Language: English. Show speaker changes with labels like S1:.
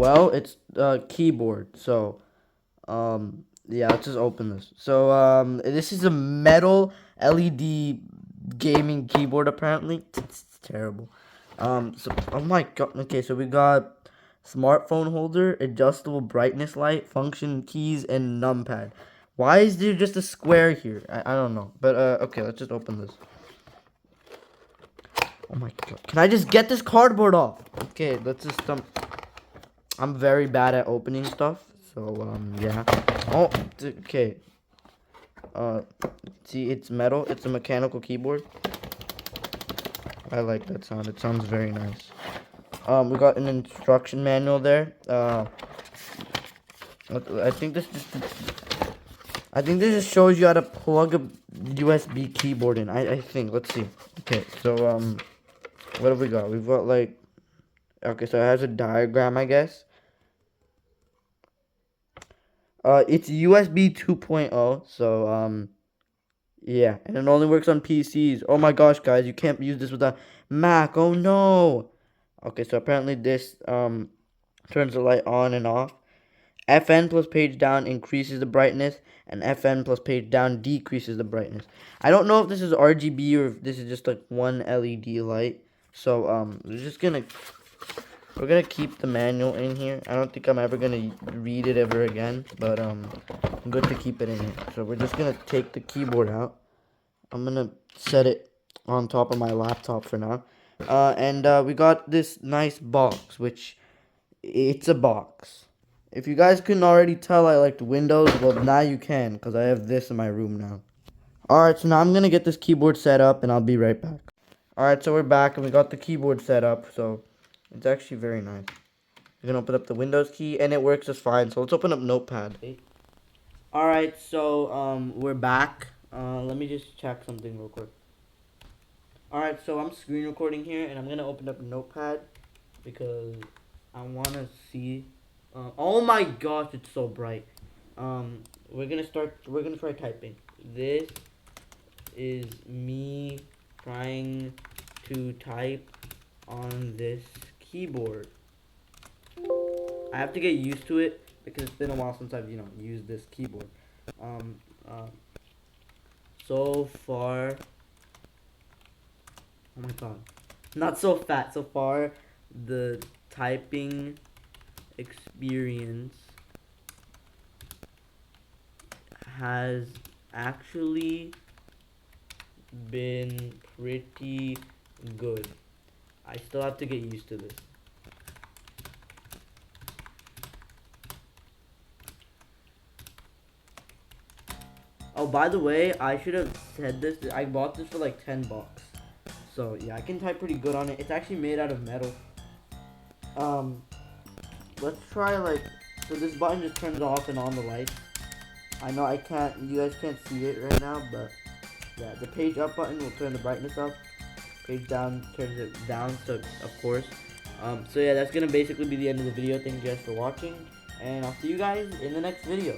S1: Well, it's keyboard. So, yeah, let's just open this. So, this is a metal LED gaming keyboard. Apparently, it's terrible. So, oh my god. Okay, so we got smartphone holder, adjustable brightness light, function keys, and numpad. Why is there just a square here? I don't know. But okay, let's just open this. Oh my god. Can I just get this cardboard off? Okay, let's just I'm very bad at opening stuff. So yeah. Oh, okay. Uh see, it's metal. It's a mechanical keyboard. I like that sound. It sounds very nice. We got an instruction manual there. I think this just shows you how to plug a USB keyboard in. I think. Let's see. Okay, so what have we got? We've got like, okay, so it has a diagram, I guess. It's USB 2.0, so yeah, and it only works on PCs. Oh my gosh, guys, you can't use this with a Mac. Oh no. Okay, so apparently this turns the light on and off. FN plus page down increases the brightness, and FN plus page down decreases the brightness. I don't know if this is RGB or if this is just like one LED light. So we're gonna keep the manual in here. I don't think I'm ever gonna read it ever again, but good to keep it in here. So we're just gonna take the keyboard out. I'm gonna set it on top of my laptop for now. And we got this nice box, which it's a box. If you guys couldn't already tell I liked Windows, well now you can, because I have this in my room now. Alright, so now I'm gonna get this keyboard set up and I'll be right back. Alright, so we're back and we got the keyboard set up, so it's actually very nice. You're gonna open up the Windows key and it works just fine. So let's open up Notepad. Alright, so we're back. Let me just check something real quick. Alright, so I'm screen recording here and I'm gonna open up Notepad because I wanna see. Oh my gosh, it's so bright. We're gonna try typing. This is me trying to type on this keyboard. I have to get used to it because it's been a while since I've used this keyboard. So far, oh my god, not so fat. So far, the typing experience has actually been pretty good. I still have to get used to this. Oh, by the way, I should have said this. I bought this for like 10 bucks. So, yeah, I can type pretty good on it. It's actually made out of metal. Let's try like, so this button just turns off and on the lights. I know you guys can't see it right now, but yeah, the page up button will turn the brightness up. Page down turns it down, so of course. So yeah, that's gonna basically be the end of the video. Thank you guys for watching, and I'll see you guys in the next video.